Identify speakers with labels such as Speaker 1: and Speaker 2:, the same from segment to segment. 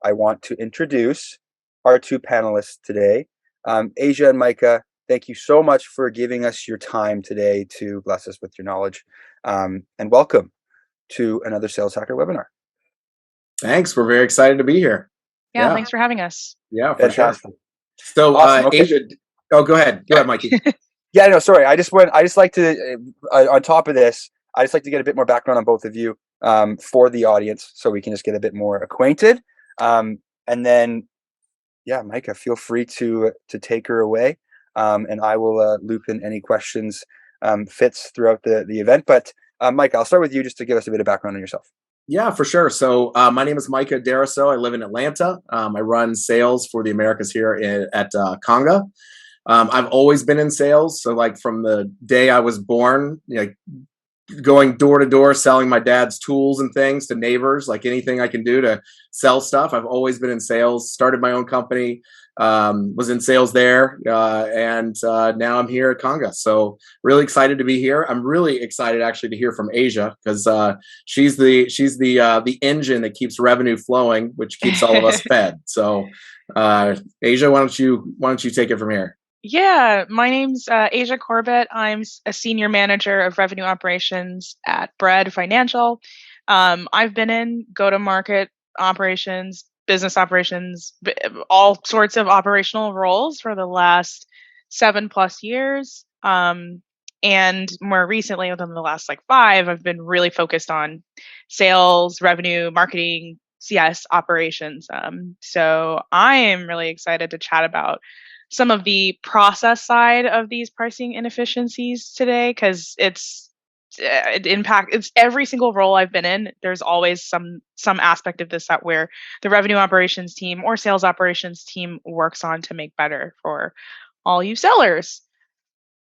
Speaker 1: I want to introduce our two panelists today. Asia and Micah, thank you so much for giving us your time today to bless us with your knowledge. And welcome to another Sales Hacker webinar.
Speaker 2: Thanks. We're very excited to be here.
Speaker 3: Yeah, thanks for having us.
Speaker 2: Yeah, for
Speaker 1: Fantastic.
Speaker 2: sure. So,
Speaker 1: Awesome. Okay.
Speaker 2: Asia, go ahead. Go ahead, Mikey.
Speaker 1: Yeah, no, sorry. I just like to, on top of this, I just like to get a bit more background on both of you for the audience so we can just get a bit more acquainted. And then, yeah, Micah, feel free to take her away. And I will loop in any questions fits throughout the event. But Micah, I'll start with you just to give us a bit of background on yourself.
Speaker 2: Yeah, for sure. So my name is Micah Daraso. I live in Atlanta. I run sales for the Americas here at Conga. I've always been in sales. So like from the day I was born, going door to door, selling my dad's tools and things to neighbors, like anything I can do to sell stuff. I've always been in sales, started my own company, was in sales there. And now I'm here at Conga. So really excited to be here. I'm really excited actually to hear from Asia because she's the engine that keeps revenue flowing, which keeps all of us fed. So Asia, why don't you take it from here?
Speaker 3: Yeah, my name's Asia Corbett. I'm a senior manager of revenue operations at Bread Financial. I've been in go-to-market operations, business operations, all sorts of operational roles for the last 7+ years. And more recently, within the last 5, I've been really focused on sales, revenue, marketing, CS operations. So I am really excited to chat about some of the process side of these pricing inefficiencies today, because it's every single role I've been in. There's always some aspect of this that where the revenue operations team or sales operations team works on to make better for all you sellers.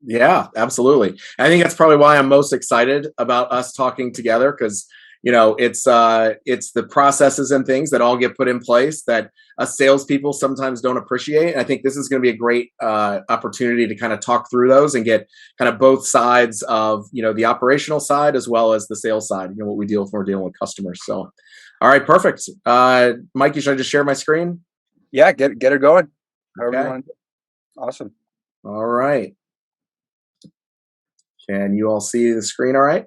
Speaker 2: Yeah, absolutely. I think that's probably why I'm most excited about us talking together because it's the processes and things that all get put in place that us salespeople sometimes don't appreciate. And I think this is going to be a great opportunity to kind of talk through those and get kind of both sides of the operational side as well as the sales side. What we deal with when we're dealing with customers. So, all right, perfect. Mikey, should I just share my screen?
Speaker 1: Yeah, get her going.
Speaker 2: Okay.
Speaker 1: You want to. Awesome.
Speaker 2: All right. Can you all see the screen? All right.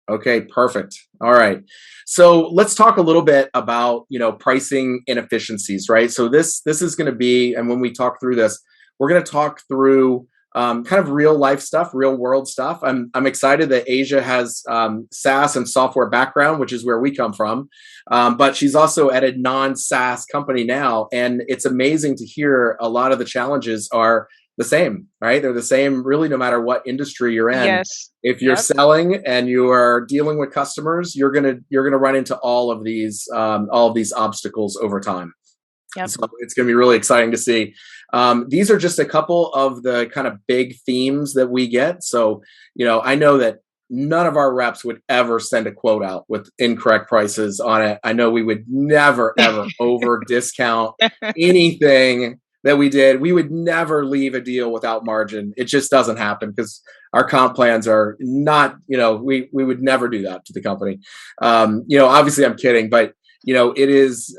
Speaker 2: Okay, perfect. All right. So let's talk a little bit about, pricing inefficiencies, right? So this is going to be, and when we talk through this, we're going to talk through kind of real life stuff, real world stuff. I'm excited that Asia has SaaS and software background, which is where we come from. But she's also at a non-SaaS company now. And it's amazing to hear a lot of the challenges are the same, right? They're the same really no matter what industry you're in.
Speaker 3: Yes.
Speaker 2: If you're selling and you are dealing with customers, you're gonna run into all of these obstacles over time.
Speaker 3: Yep.
Speaker 2: So it's gonna be really exciting to see. These are just a couple of the kind of big themes that we get. So, I know that none of our reps would ever send a quote out with incorrect prices on it. I know we would never, ever over discount anything that we did. We would never leave a deal without margin. It just doesn't happen because our comp plans are not, we would never do that to the company. Obviously I'm kidding, but it is,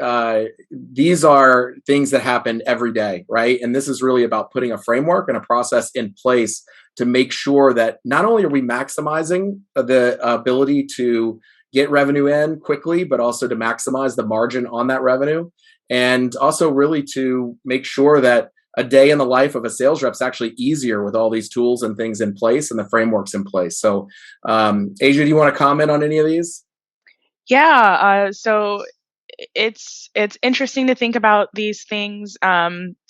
Speaker 2: these are things that happen every day, right? And this is really about putting a framework and a process in place to make sure that not only are we maximizing the ability to get revenue in quickly, but also to maximize the margin on that revenue. And also really to make sure that a day in the life of a sales rep is actually easier with all these tools and things in place and the frameworks in place. So Asia, do you want to comment on any of these?
Speaker 3: Yeah. So it's interesting to think about these things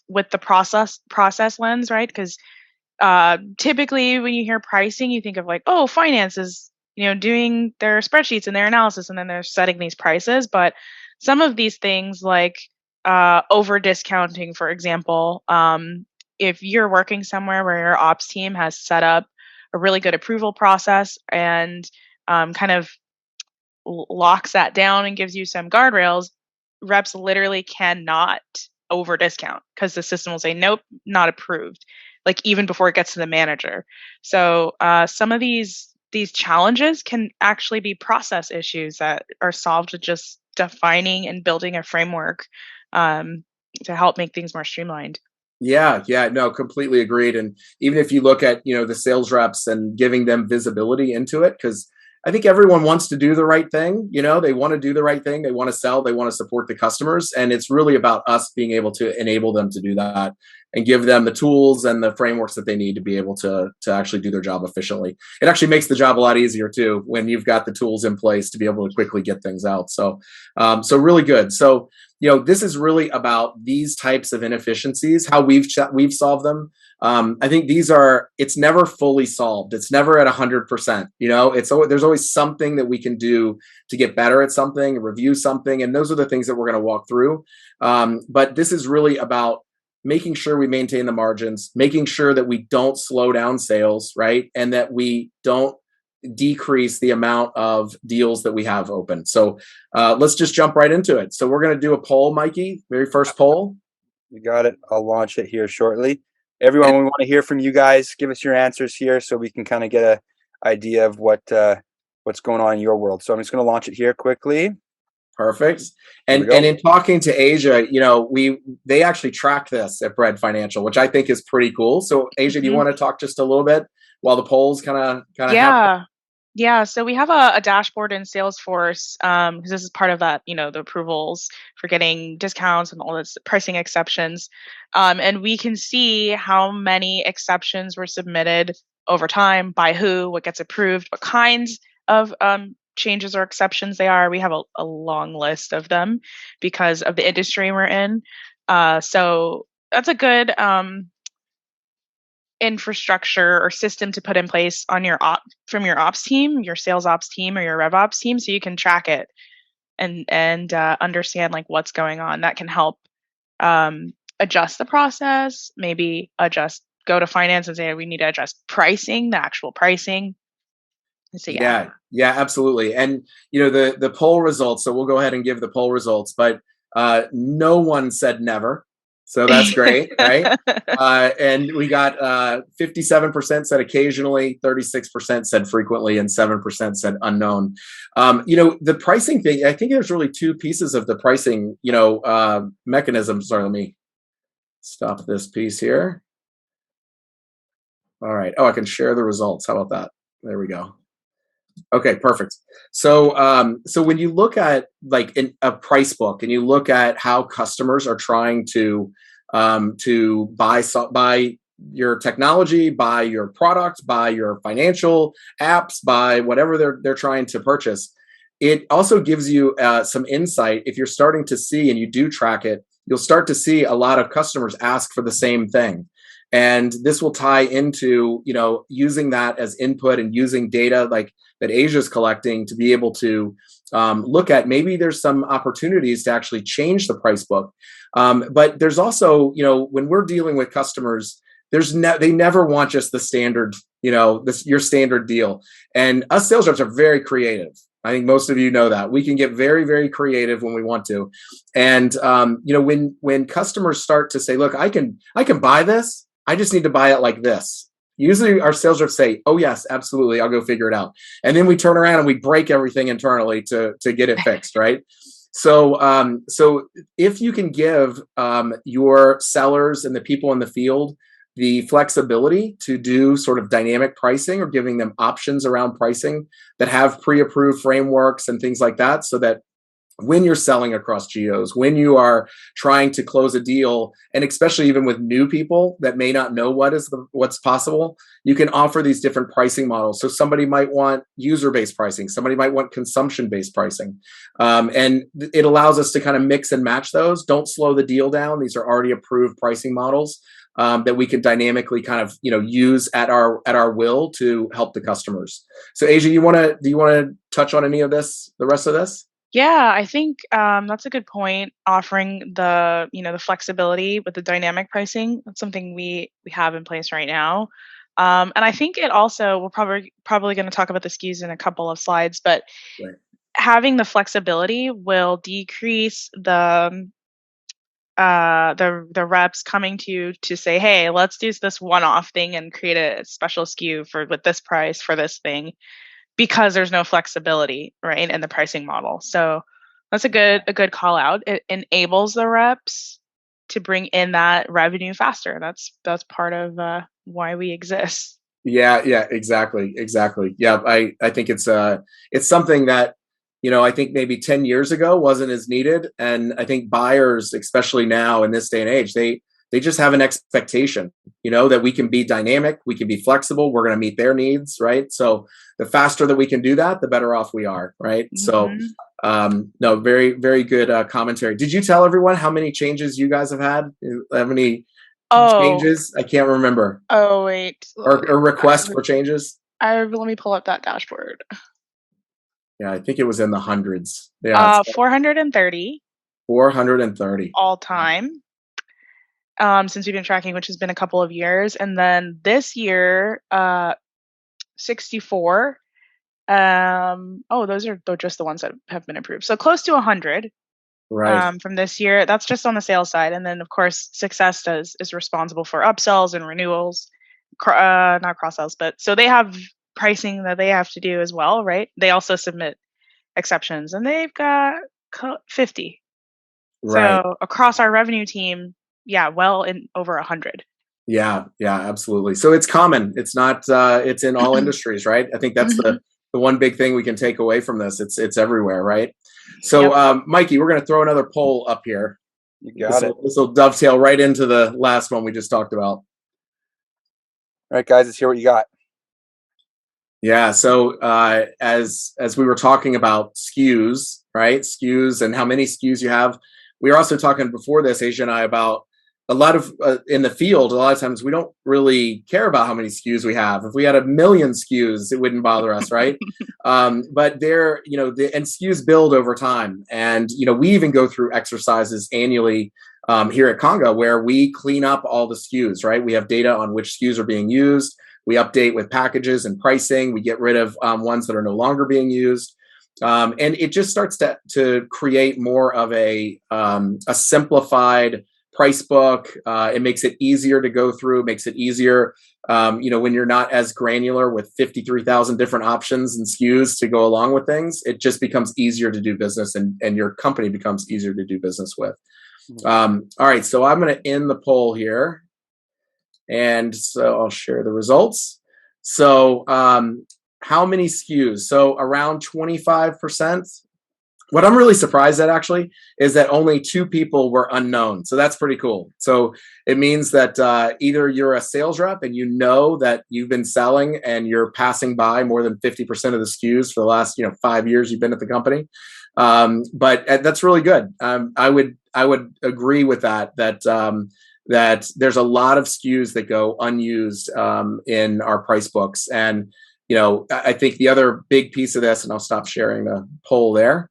Speaker 3: with the process lens, right? Because typically when you hear pricing, you think of finance is, doing their spreadsheets and their analysis, and then they're setting these prices. But some of these things over discounting, for example, if you're working somewhere where your ops team has set up a really good approval process and kind of locks that down and gives you some guardrails, reps literally cannot over discount because the system will say, nope, not approved, even before it gets to the manager. So some of these challenges can actually be process issues that are solved with just defining and building a framework to help make things more streamlined.
Speaker 2: Yeah, yeah, no, completely agreed. And even if you look at, the sales reps and giving them visibility into it, because I think everyone wants to do the right thing. They want to do the right thing. They want to sell. They want to support the customers. And it's really about us being able to enable them to do that and give them the tools and the frameworks that they need to be able to actually do their job efficiently. It actually makes the job a lot easier too when you've got the tools in place to be able to quickly get things out. So, so really good. So, this is really about these types of inefficiencies, how we've solved them. I think it's never fully solved. It's never at 100%. There's always something that we can do to get better at something, review something, and those are the things that we're going to walk through. But this is really about making sure we maintain the margins, making sure that we don't slow down sales, right, and that we don't decrease the amount of deals that we have open. So let's just jump right into it. So we're going to do a poll, Mikey. Very first poll.
Speaker 1: You got it. I'll launch it here shortly. Everyone, we want to hear from you guys. Give us your answers here so we can kind of get an idea of what's going on in your world. So I'm just going to launch it here quickly.
Speaker 2: Perfect. And in talking to Asia, they actually track this at Bread Financial, which I think is pretty cool. So Asia, do you want to talk just a little bit while the polls kind of happen?
Speaker 3: Yeah, so we have a dashboard in Salesforce because this is part of that, the approvals for getting discounts and all this pricing exceptions. And we can see how many exceptions were submitted over time, by who, what gets approved, what kinds of changes or exceptions they are. We have a long list of them because of the industry we're in. So that's a good infrastructure or system to put in place on from your ops team, your sales ops team, or your rev ops team, so you can track it and understand like what's going on. That can help adjust the process, maybe go to finance and say we need to adjust pricing, the actual pricing. So
Speaker 2: yeah, absolutely. And the poll results. So we'll go ahead and give the poll results, but no one said never. So that's great, right? And we got 57% said occasionally, 36% said frequently, and 7% said unknown. The pricing thing, I think there's really two pieces of the pricing, mechanisms. Sorry, let me stop this piece here. All right. Oh, I can share the results. How about that? There we go. Okay, perfect. So, so when you look at like a price book and you look at how customers are trying to buy your technology, buy your product, buy your financial apps, buy whatever they're trying to purchase, it also gives you some insight. If you're starting to see and you do track it, you'll start to see a lot of customers ask for the same thing. And this will tie into, using that as input and using data like that Asia's collecting to be able to look at maybe there's some opportunities to actually change the price book. But there's also, when we're dealing with customers, they never want just the standard, your standard deal. And us sales reps are very creative. I think most of you know that we can get very, very creative when we want to. And when customers start to say, "Look, I can buy this. I just need to buy it like this." Usually our sales reps say, "Oh yes, absolutely. I'll go figure it out." And then we turn around and we break everything internally to get it fixed, right? So, so if you can give your sellers and the people in the field the flexibility to do sort of dynamic pricing, or giving them options around pricing that have pre-approved frameworks and things like that, so that when you're selling across geos, when you are trying to close a deal, and especially even with new people that may not know what's possible, you can offer these different pricing models. So somebody might want user-based pricing, somebody might want consumption-based pricing, and it allows us to kind of mix and match those. Don't slow the deal down. These are already approved pricing models that we can dynamically kind of use at our will to help the customers. So Asia, do you want to touch on any of this, the rest of this?
Speaker 3: Yeah, I think that's a good point. Offering the flexibility with the dynamic pricing, that's something we have in place right now. And I think it also, we're probably going to talk about the SKUs in a couple of slides, but
Speaker 2: Right.
Speaker 3: having the flexibility will decrease the reps coming to you to say, "Hey, let's do this one-off thing and create a special SKU with this price for this thing," because there's no flexibility, right, in the pricing model. So That's a good call out. It enables the reps to bring in that revenue faster. That's part of why we exist.
Speaker 2: Yeah, yeah, exactly. Yeah, I think it's something that, I think maybe 10 years ago wasn't as needed. And I think buyers, especially now in this day and age, they just have an expectation, that we can be dynamic, we can be flexible, we're going to meet their needs, right? So the faster that we can do that, the better off we are, right? So no, very, very good commentary. Did you tell everyone how many changes you guys have had? How many
Speaker 3: Oh,
Speaker 2: changes? I can't remember.
Speaker 3: oh wait.
Speaker 2: Or requests for changes?
Speaker 3: Let me pull up that dashboard.
Speaker 2: Yeah, I think it was in the hundreds. Yeah, it's
Speaker 3: 430
Speaker 2: 430.
Speaker 3: all time. Since we've been tracking, which has been a couple of years. And then this year, 64. Those are just the ones that have been approved. So close to 100
Speaker 2: Right.
Speaker 3: from this year. That's just on the sales side. And then, of course, Success is responsible for upsells and renewals, not cross sells, but so they have pricing that they have to do as well, right? They also submit exceptions, and they've got 50.
Speaker 2: Right.
Speaker 3: So across our revenue team, yeah, well in over 100.
Speaker 2: Yeah, yeah, absolutely. So it's common. It's not it's in all industries, right? I think that's
Speaker 3: Mhm.
Speaker 2: the one big thing we can take away from this. It's everywhere, right? So
Speaker 3: Yep.
Speaker 2: Mikey, we're gonna throw another poll up here.
Speaker 1: You got it.
Speaker 2: This will dovetail right into the last one we just talked about.
Speaker 1: All right, guys, let's hear what you got.
Speaker 2: Yeah. So as we were talking about SKUs, right? SKUs and how many SKUs you have. We were also talking before this, Asia and I, about a lot of in the field. A lot of times we don't really care about how many SKUs we have. If we had 1,000,000 SKUs, it wouldn't bother us, right? But they're, and SKUs build over time, and we even go through exercises annually here at Conga where we clean up all the SKUs, right? We have data on which SKUs are being used. We update with packages and pricing. We get rid of ones that are no longer being used. And it just starts to create more of a simplified price book. It makes it easier to go through, makes it easier, when you're not as granular with 53,000 different options and SKUs to go along with things. It just becomes easier to do business, and your company becomes easier to do business with. All right, so I'm going to end the poll here. And so I'll share the results. So how many SKUs? So around 25%. What I'm really surprised at actually is that only 2 people were unknown. So that's pretty cool. So it means that either you're a sales rep and you know that you've been selling and you're passing by more than 50% of the SKUs for the last 5 years you've been at the company. But that's really good. I would agree with that that there's a lot of SKUs that go unused in our price books. And, I think the other big piece of this, and I'll stop sharing the poll there.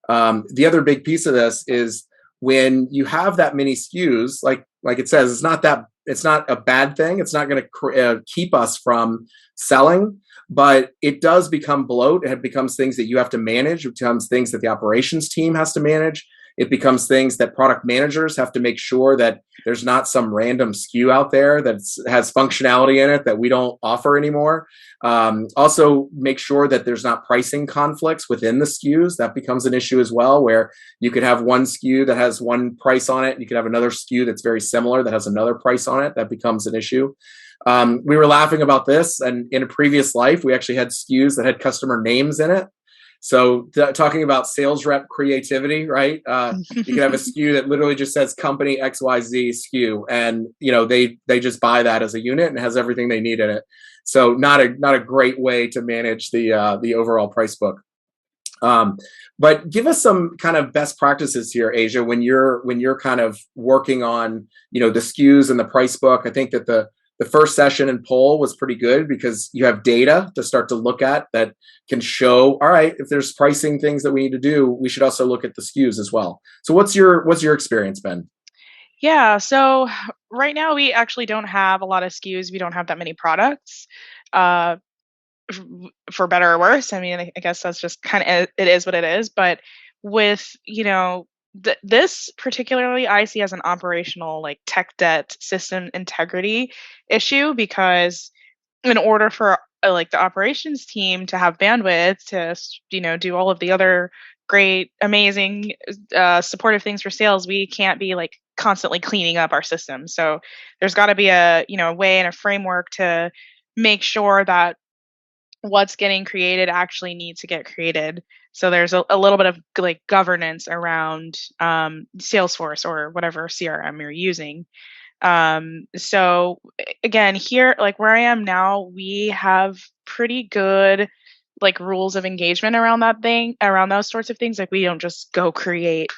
Speaker 2: The other big piece of this is when you have that many SKUs, like it says, it's not a bad thing. It's not going to keep us from selling, but it does become bloat. It becomes things that you have to manage. It becomes things that the operations team has to manage. It becomes things that product managers have to make sure that there's not some random SKU out there that has functionality in it that we don't offer anymore. Also, make sure that there's not pricing conflicts within the SKUs. That becomes an issue as well, where you could have one SKU that has one price on it, and you could have another SKU that's very similar that has another price on it. That becomes an issue. We were laughing about this, and in a previous life, we actually had SKUs that had customer names in it. So talking about sales rep creativity, right? You can have a SKU that literally just says company XYZ SKU, and they just buy that as a unit and has everything they need in it. So not a great way to manage the overall price book. But give us some kind of best practices here, Asia, when you're kind of working on the SKUs and the price book. I think that the first session and poll was pretty good because you have data to start to look at that can show, all right, if there's pricing things that we need to do, we should also look at the SKUs as well. So what's your experience been?
Speaker 3: Yeah, so right now we actually don't have a lot of SKUs. We don't have that many products, uh, for better or worse. I mean, I guess that's just kind of it is what it is. But with this particularly, I see as an operational like tech debt system integrity issue because in order for like the operations team to have bandwidth to do all of the other great, amazing, supportive things for sales, we can't be like constantly cleaning up our system. So there's got to be a, a way and a framework to make sure that what's getting created actually needs to get created. So there's a little bit of like governance around Salesforce or whatever CRM you're using. So again, here, like where I am now, we have pretty good like rules of engagement around around those sorts of things. Like we don't just go create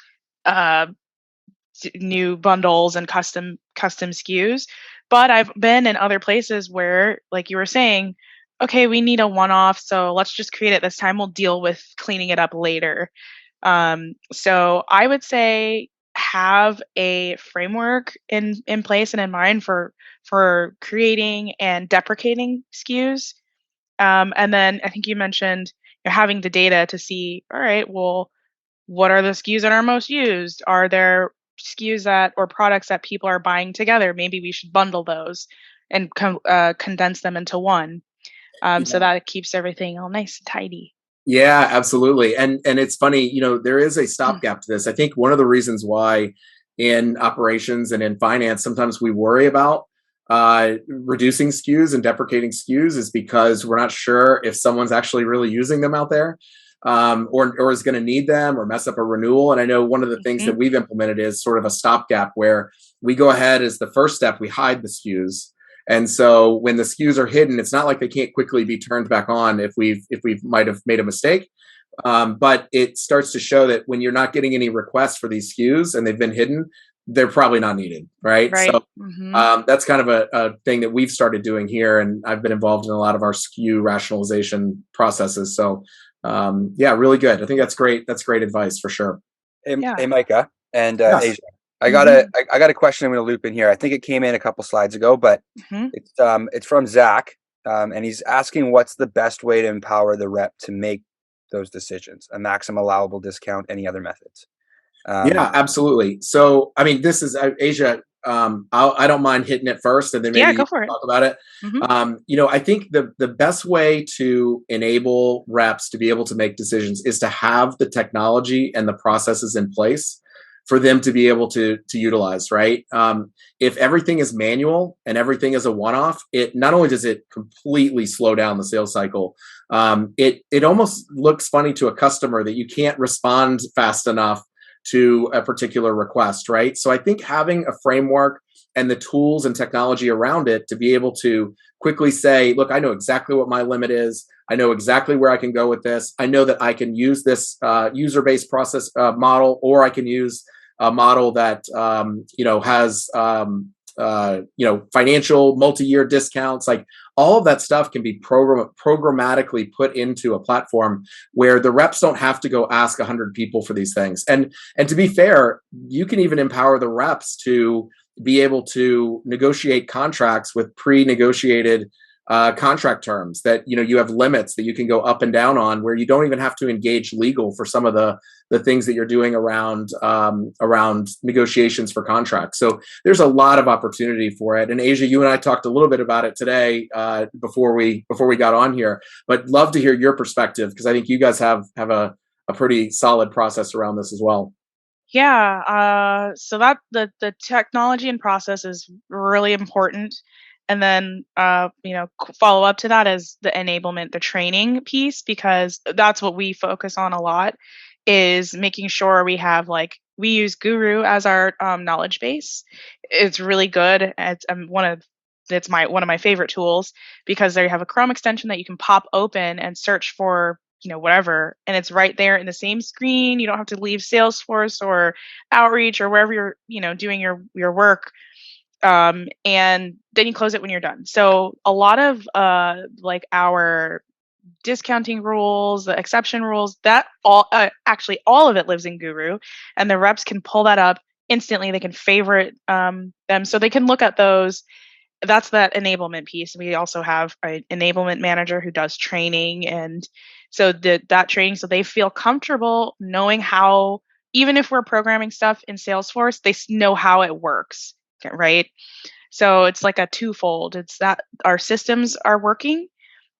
Speaker 3: uh new bundles and custom SKUs. But I've been in other places where, like you were saying, okay, we need a one-off, so let's just create it this time. We'll deal with cleaning it up later. So I would say have a framework in place and in mind for creating and deprecating SKUs. And then I think you mentioned having the data to see, all right, well, what are the SKUs that are most used? Are there SKUs that or products that people are buying together? Maybe we should bundle those and condense them into one, so that it keeps everything all nice and tidy.
Speaker 2: Yeah, absolutely. And it's funny, there is a stopgap to this. I think one of the reasons why in operations and in finance sometimes we worry about reducing SKUs and deprecating SKUs is because we're not sure if someone's actually really using them out there, or is going to need them or mess up a renewal. And I know one of the things that we've implemented is sort of a stopgap where we go ahead as the first step, we hide the SKUs. And so when the SKUs are hidden, it's not like they can't quickly be turned back on if we've might have made a mistake. But it starts to show that when you're not getting any requests for these SKUs and they've been hidden, they're probably not needed, right?
Speaker 3: Right.
Speaker 2: So that's kind of a thing that we've started doing here, and I've been involved in a lot of our SKU rationalization processes. So yeah, really good. I think that's great. That's great advice for sure.
Speaker 1: Hey Micah and
Speaker 2: Yes.
Speaker 1: Asia. I got a question I'm going to loop in here. I think it came in a couple slides ago, but it's from Zach, and he's asking what's the best way to empower the rep to make those decisions, a maximum allowable discount, any other methods.
Speaker 2: Yeah, absolutely. So, I mean, this is Asia. I don't mind hitting it first, and then maybe
Speaker 3: go for it.
Speaker 2: talk about it. I think the best way to enable reps to be able to make decisions is to have the technology and the processes in place for them to be able to utilize, right? If everything is manual and everything is a one-off, it not only does it completely slow down the sales cycle, it almost looks funny to a customer that you can't respond fast enough to a particular request, right? So I think having a framework and the tools and technology around it to be able to quickly say, look, I know exactly what my limit is. I know exactly where I can go with this. I know that I can use this user-based process model, or I can use a model that has financial multi-year discounts. Like all of that stuff can be programmatically put into a platform where the reps don't have to go ask 100 people for these things. And to be fair, you can even empower the reps to be able to negotiate contracts with pre-negotiated contract terms that you have limits that you can go up and down on, where you don't even have to engage legal for some of the things that you're doing around negotiations for contracts. So there's a lot of opportunity for it. And Asia, you and I talked a little bit about it today before we got on here, but love to hear your perspective, because I think you guys have a pretty solid process around this as well.
Speaker 3: Yeah. So that the technology and process is really important. And then, follow up to that is the enablement, the training piece, because that's what we focus on a lot, is making sure we use Guru as our knowledge base. It's really good. It's one of my favorite tools, because there you have a Chrome extension that you can pop open and search for whatever, and it's right there in the same screen. You don't have to leave Salesforce or Outreach or wherever you're doing your work, and then you close it when you're done. So a lot of our discounting rules, the exception rules, that actually all of it lives in Guru, and the reps can pull that up instantly. They can favorite them, so they can look at those. That's that enablement piece. We also have an enablement manager who does training, and so that training, so they feel comfortable knowing how, even if we're programming stuff in Salesforce, they know how it works, right? So it's like a twofold. It's that our systems are working,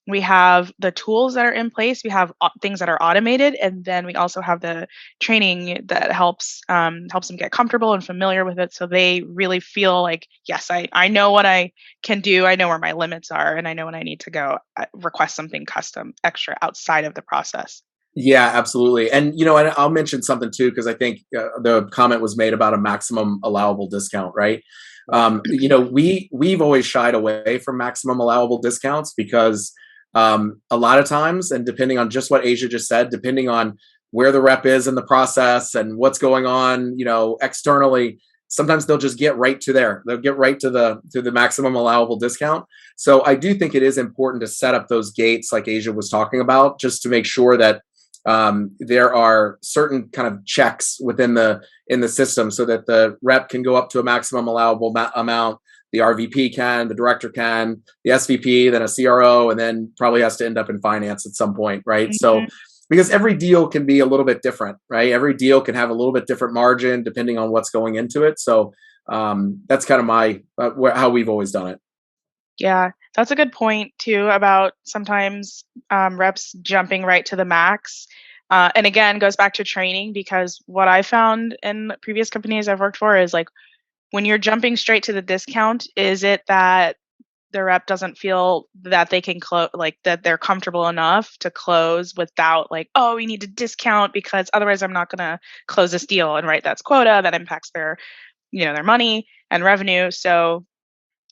Speaker 3: we have the tools that are in place, we have things that are automated, and then we also have the training that helps them get comfortable and familiar with it, so they really feel like, yes, I know what I can do, I know where my limits are, and I know when I need to go request something custom extra outside of the process.
Speaker 2: Yeah, absolutely. And and I'll mention something too, because I think the comment was made about a maximum allowable discount, right? We've always shied away from maximum allowable discounts because a lot of times, and depending on just what Asia just said, depending on where the rep is in the process and what's going on, externally, sometimes they'll just get right to there. They'll get right to the maximum allowable discount. So I do think it is important to set up those gates, like Asia was talking about, just to make sure that there are certain kind of checks within in the system so that the rep can go up to a maximum allowable amount. The RVP can, the director can, the SVP, then a CRO, and then probably has to end up in finance at some point, right? So, because every deal can be a little bit different, right? Every deal can have a little bit different margin depending on what's going into it. So that's kind of my how we've always done it.
Speaker 3: Yeah, that's a good point too about sometimes reps jumping right to the max. And again, goes back to training because what I found in previous companies I've worked for is like when you're jumping straight to the discount, is it that the rep doesn't feel that they can close, like that they're comfortable enough to close without like, oh, we need to discount because otherwise I'm not going to close this deal, and right, that's quota that impacts their, their money and revenue. So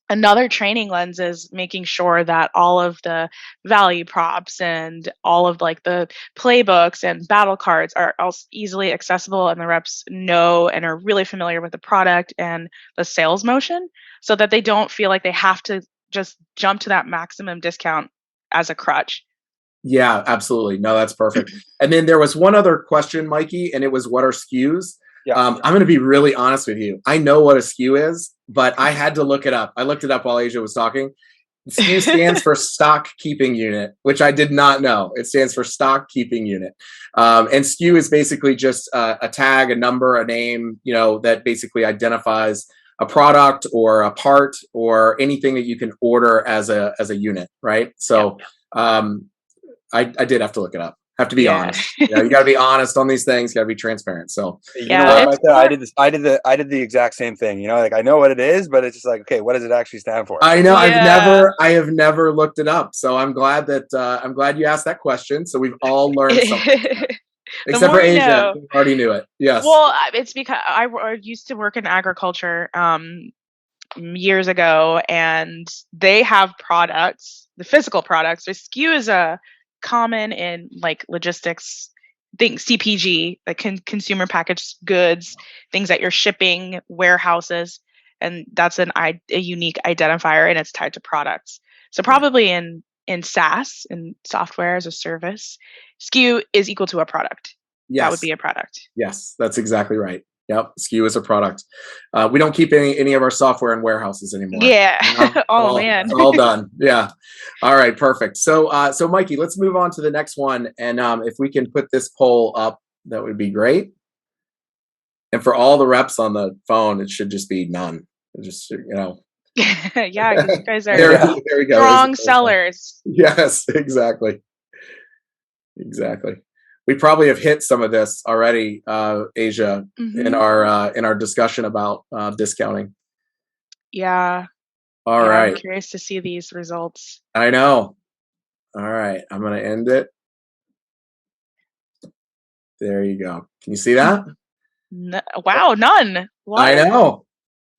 Speaker 3: another training lens is making sure that all of the value props and all of like the playbooks and battle cards are also easily accessible, and the reps know and are really familiar with the product and the sales motion so that they don't feel like they have to just jump to that maximum discount as a crutch.
Speaker 2: Yeah, absolutely. No, that's perfect. And then there was one other question, Mikey, and it was, what are SKUs?
Speaker 1: Yeah.
Speaker 2: I'm going to be really honest with you. I know what a SKU is, but I had to look it up. I looked it up while Asia was talking. SKU stands for stock keeping unit, which I did not know. It stands for stock keeping unit. And SKU is basically just a tag, a number, a name, that basically identifies a product or a part or anything that you can order as a unit, right? So I did have to look it up. Have to be honest. You got to be honest on these things. Got to be transparent. So
Speaker 1: you know what, Micah? I did this. I did the exact same thing. Like I know what it is, but it's just like, okay, what does it actually stand for?
Speaker 2: I know. I have never looked it up. So I'm glad you asked that question. So we've all learned something. Except for Asia, who already knew it. Yes.
Speaker 3: Well, it's because I used to work in agriculture years ago, and they have products, the physical products. So SKU is a common in like logistics, think CPG, like consumer packaged goods, things that you're shipping, warehouses, and that's a unique identifier, and it's tied to products. So probably in SaaS, in software as a service, SKU is equal to a product.
Speaker 2: Yes.
Speaker 3: That would be a product.
Speaker 2: Yes, that's exactly right. Yep, SKU is a product. We don't keep any of our software in warehouses anymore.
Speaker 3: Yeah. Man,
Speaker 2: it's all done. Yeah. All right, perfect. So, Mikey, let's move on to the next one, and if we can put this poll up, that would be great. And for all the reps on the phone, it should just be none. Just
Speaker 3: yeah, because you guys are
Speaker 2: there we go.
Speaker 3: Strong sellers.
Speaker 2: Yes, exactly. We probably have hit some of this already, Asia, in our discussion about discounting.
Speaker 3: Yeah.
Speaker 2: All right.
Speaker 3: I'm curious to see these results.
Speaker 2: I know. All right. I'm going to end it. There you go. Can you see that?
Speaker 3: Wow, none. What?
Speaker 2: I know.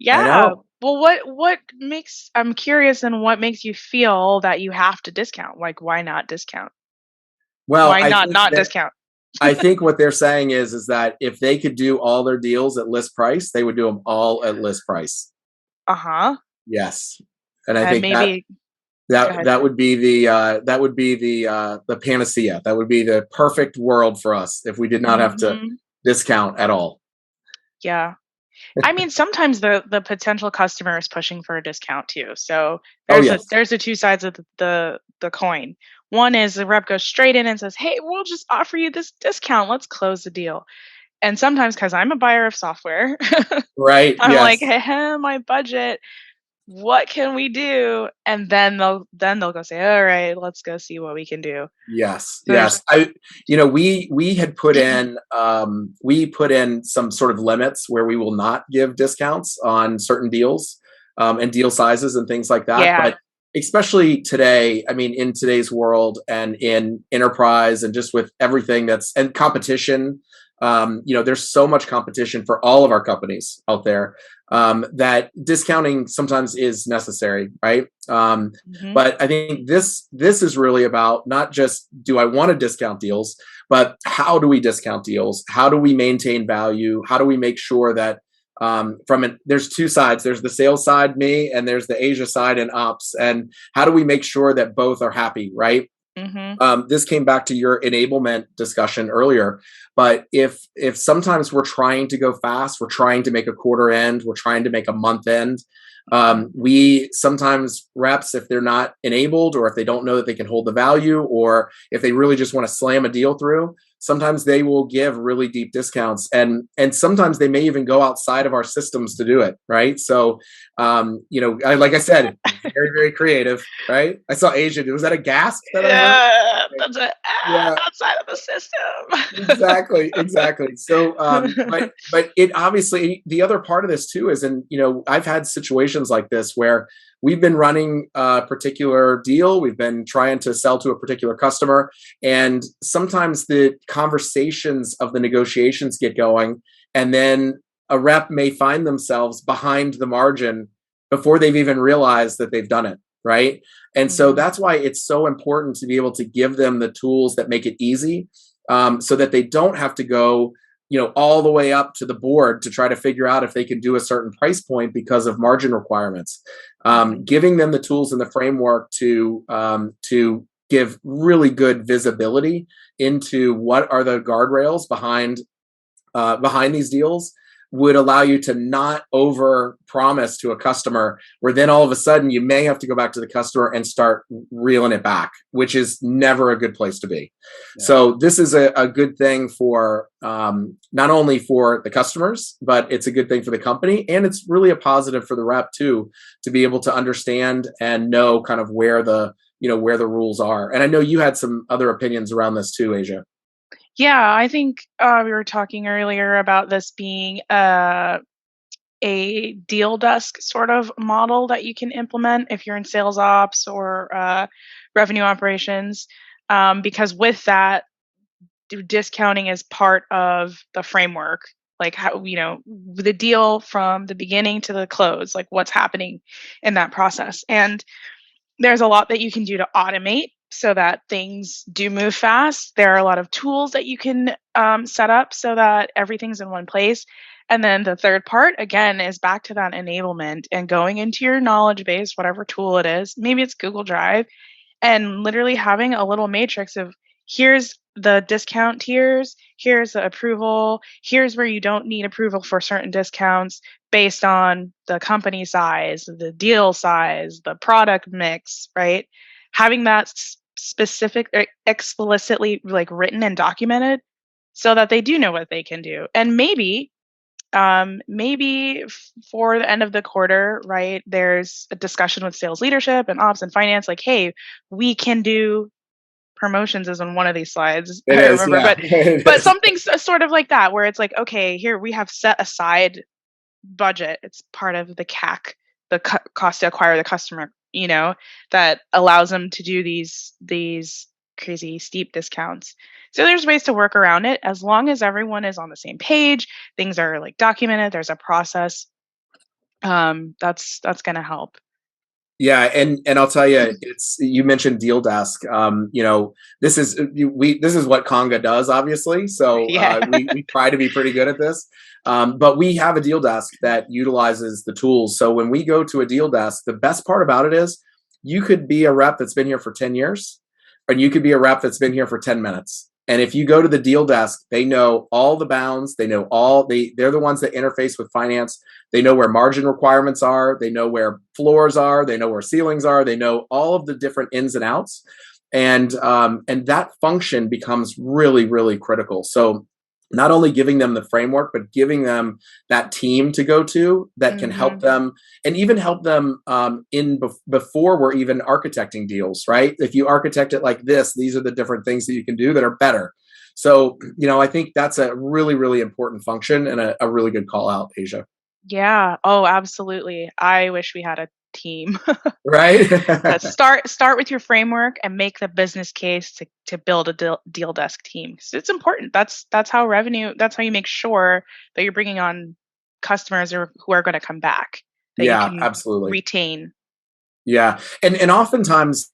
Speaker 3: Yeah.
Speaker 2: I know.
Speaker 3: Well, what makes, I'm curious, and what makes you feel that you have to discount? Like, why not discount?
Speaker 2: Well,
Speaker 3: why not discount?
Speaker 2: I think what they're saying is that if they could do all their deals at list price, they would do them all at list price. Yes, and I think maybe that would be the panacea. That would be the perfect world for us if we did not have to discount at all.
Speaker 3: Yeah. I mean, sometimes the potential customer is pushing for a discount too. So there's the two sides of the coin. One is the rep goes straight in and says, "Hey, we'll just offer you this discount. Let's close the deal." And sometimes, because I'm a buyer of software,
Speaker 2: right?
Speaker 3: I'm like, "Hey, my budget." what can we do? And then they'll go say, all right, let's go see what we can do.
Speaker 2: Yes,
Speaker 3: So there's
Speaker 2: yes. We had put in some sort of limits where we will not give discounts on certain deals, and deal sizes and things like that.
Speaker 3: yeah.
Speaker 2: But especially today, I mean, in today's world and in enterprise and just with everything and competition, there's so much competition for all of our companies out there, that discounting sometimes is necessary, right?
Speaker 3: Mhm.
Speaker 2: But I think this is really about not just do I want to discount deals, but how do we discount deals? How do we maintain value? How do we make sure that there's two sides. There's the sales side, me, and there's the Asia side and ops. And how do we make sure that both are happy, right?
Speaker 3: Mhm.
Speaker 2: This came back to your enablement discussion earlier, but if sometimes we're trying to go fast, we're trying to make a quarter end, we're trying to make a month end, we sometimes reps, if they're not enabled or if they don't know that they can hold the value, or if they really just want to slam a deal through, sometimes they will give really deep discounts, and sometimes they may even go outside of our systems to do it, right? So like I said, very, very creative, right? I saw Asian. Was that a gasp that I heard?
Speaker 3: Yeah, that's
Speaker 2: Yeah,
Speaker 3: outside of the system.
Speaker 2: exactly. So, but it obviously, the other part of this too is, and I've had situations like this where we've been running a particular deal, we've been trying to sell to a particular customer, and sometimes the conversations of the negotiations get going, and then a rep may find themselves behind the margin before they've even realized that they've done it, right? And so
Speaker 3: Mhm.
Speaker 2: that's why it's so important to be able to give them the tools that make it easy, so that they don't have to go, all the way up to the board to try to figure out if they can do a certain price point because of margin requirements.
Speaker 3: Mhm.
Speaker 2: Giving them the tools and the framework to give really good visibility into what are the guardrails behind these deals would allow you to not over promise to a customer, where then all of a sudden you may have to go back to the customer and start reeling it back, which is never a good place to be.
Speaker 1: Yeah.
Speaker 2: So this is a good thing for, not only for the customers, but it's a good thing for the company, and it's really a positive for the rep too, to be able to understand and know kind of where the rules are. And I know you had some other opinions around this too, Asia.
Speaker 3: Yeah, I think we were talking earlier about this being a deal desk sort of model that you can implement if you're in sales ops or revenue operations. Because with that, discounting is part of the framework. Like how, the deal from the beginning to the close, like what's happening in that process. And there's a lot that you can do to automate so that things do move fast. There are a lot of tools that you can set up so that everything's in one place. And then the third part, again, is back to that enablement and going into your knowledge base, whatever tool it is. Maybe it's Google Drive, and literally having a little matrix of here's the discount tiers, here's the approval, here's where you don't need approval for certain discounts based on the company size, the deal size, the product mix, right? Having that specific, explicitly like written and documented so that they do know what they can do. And maybe for the end of the quarter, right, there's a discussion with sales leadership and ops and finance, like, hey, we can do promotions is on one of these slides.
Speaker 2: It
Speaker 3: I
Speaker 2: is,
Speaker 3: remember,
Speaker 2: yeah.
Speaker 3: but
Speaker 2: It
Speaker 3: but
Speaker 2: is.
Speaker 3: something sort of like that, where it's like, okay, here we have set aside budget. It's part of the CAC, the cost to acquire the customer, that allows them to do these crazy steep discounts. So there's ways to work around it as long as everyone is on the same page, things are like documented, there's a process. That's going to help.
Speaker 2: Yeah, and I'll tell you, you mentioned deal desk. This is this is what Conga does, obviously. So
Speaker 3: Yeah.
Speaker 2: we try to be pretty good at this. But we have a deal desk that utilizes the tools. So when we go to a deal desk, the best part about it is you could be a rep that's been here for 10 years, and you could be a rep that's been here for 10 minutes. And if you go to the deal desk, they know all the bounds. They know they're the ones that interface with finance. They know where margin requirements are. They know where floors are. They know where ceilings are. They know all of the different ins and outs. And that function becomes really, really critical. So not only giving them the framework, but giving them that team to go to that can help them, and even help them before we're even architecting deals, right? If you architect it like this, these are the different things that you can do that are better. So, I think that's a really, really important function and a really good call out, Asia.
Speaker 3: Yeah. Oh, absolutely. I wish we had a team.
Speaker 2: Right?
Speaker 3: Start with your framework and make the business case to build a deal desk team. 'Cause it's important. That's how revenue. That's how you make sure that you're bringing on customers who are going to come back, that you
Speaker 2: Yeah,
Speaker 3: can
Speaker 2: absolutely.
Speaker 3: retain.
Speaker 2: Yeah, and oftentimes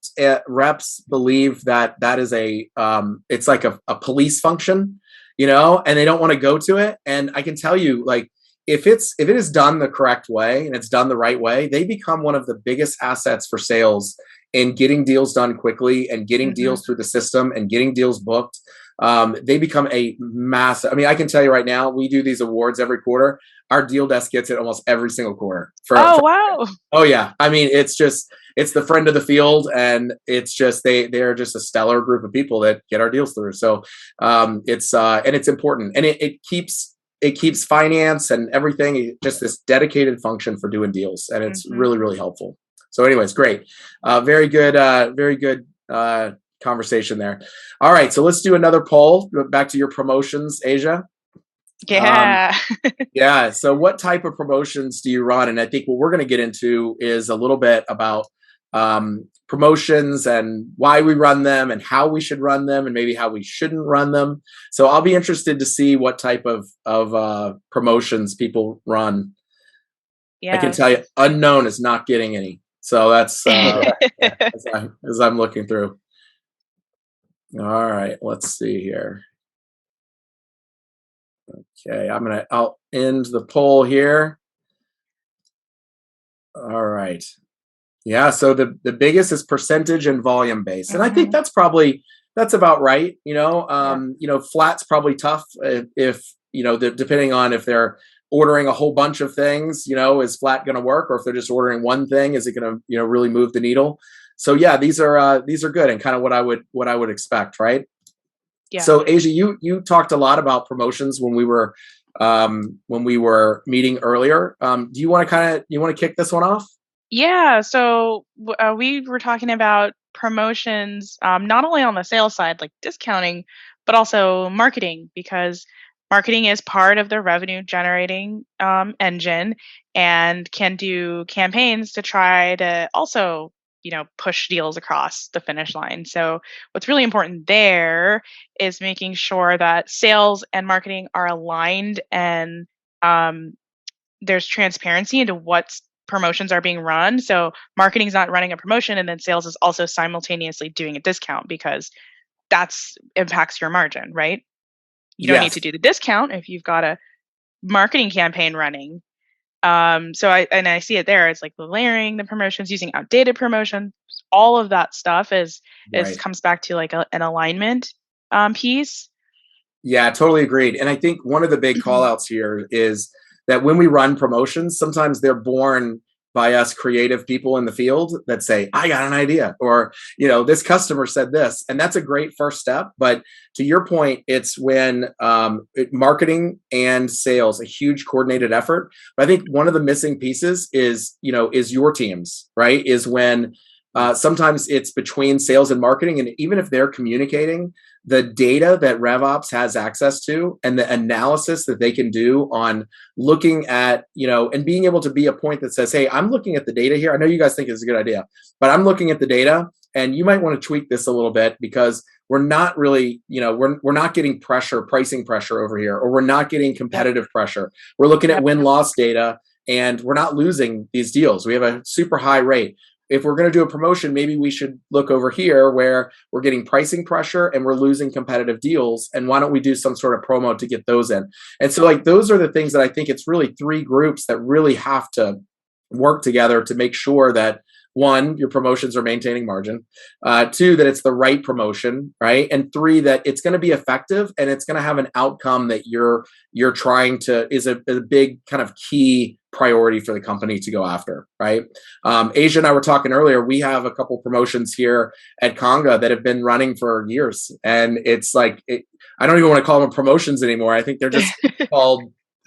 Speaker 2: reps believe that that is it's like a police function, and they don't want to go to it. And I can tell you, like, if it is done the correct way and it's done the right way, they become one of the biggest assets for sales in getting deals done quickly and getting
Speaker 3: Hmm.
Speaker 2: deals through the system and getting deals booked. They become a massive. I mean, I can tell you right now, we do these awards every quarter. Our deal desk gets it almost every single quarter.
Speaker 3: Oh, wow.
Speaker 2: Oh yeah, I mean, it's the friend of the field, and it's just they're just a stellar group of people that get our deals through. So it's important, and it keeps finance and everything just this dedicated function for doing deals, and it's
Speaker 3: Hmm.
Speaker 2: really, really helpful. So, anyways, great, very good, conversation there. All right, so let's do another poll. Back to your promotions, Asia.
Speaker 3: Yeah.
Speaker 2: Yeah. So, what type of promotions do you run? And I think what we're going to get into is a little bit about promotions and why we run them and how we should run them and maybe how we shouldn't run them. So, I'll be interested to see what type of promotions people run. I can tell you,
Speaker 3: Yes.
Speaker 2: unknown is not getting any. So that's as I'm looking through. All right. Let's see here. Okay, I'll end the poll here. All right. Yeah, so the biggest is percentage and volume based. And I think
Speaker 3: Hmm.
Speaker 2: that's about right.
Speaker 3: Yeah.
Speaker 2: Flat's probably tough if, depending on if they're ordering a whole bunch of things, is flat going to work, or if they're just ordering one thing, is it going to, really move the needle? So yeah, these are good and kind of what I would expect, right?
Speaker 3: Yeah.
Speaker 2: So Asia, you talked a lot about promotions when we were meeting earlier. Do you want to kick this one off?
Speaker 3: Yeah, so we were talking about promotions, not only on the sales side, like discounting, but also marketing, because marketing is part of the revenue generating engine and can do campaigns to try to also, push deals across the finish line. So, what's really important there is making sure that sales and marketing are aligned and um, there's transparency into what promotions are being run. So marketing's not running a promotion and then sales is also simultaneously doing a discount because that's impacts your margin, right? You don't need to
Speaker 2: Yes.
Speaker 3: do the discount if you've got a marketing campaign running. So I see it there. It's like the layering, the promotions, using outdated promotions, all of that stuff is
Speaker 2: Right.
Speaker 3: comes back to like an alignment piece.
Speaker 2: Yeah, totally agreed. And I think one of the big call outs here is that when we run promotions, sometimes they're born by us creative people in the field that say, I got an idea, or, this customer said this. And that's a great first step. But to your point, it's when marketing and sales, a huge coordinated effort. But I think one of the missing pieces is your teams, right? Is when sometimes it's between sales and marketing. And even if they're communicating, the data that RevOps has access to and the analysis that they can do on looking at, and being able to be a point that says, hey, I'm looking at the data here. I know you guys think it's a good idea, but I'm looking at the data and you might want to tweak this a little bit because we're not really, we're not getting pricing pressure over here, or we're not getting competitive pressure. We're looking at
Speaker 3: Yep.
Speaker 2: win-loss data and we're not losing these deals. We have a super high rate. If we're going to do a promotion, maybe we should look over here where we're getting pricing pressure and we're losing competitive deals. And why don't we do some sort of promo to get those in? And so like those are the things that I think it's really three groups that really have to work together to make sure that one, your promotions are maintaining margin. Two, that it's the right promotion, right? And three, that it's going to be effective and it's going to have an outcome that you're trying to is a big kind of key priority for the company to go after, right? Asia and I were talking earlier. We have a couple promotions here at Conga that have been running for years, and it's like I don't even want to call them promotions anymore. I think they're just called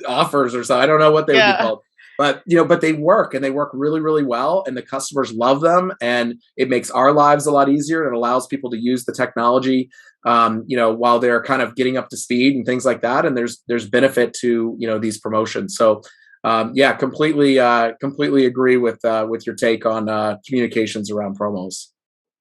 Speaker 2: offers or so. I don't know what they would be called. But but they work, and they work really, really well, and the customers love them, and it makes our lives a lot easier. And it allows people to use the technology, while they're kind of getting up to speed and things like that. And there's benefit to these promotions. So completely agree with your take on communications around promos.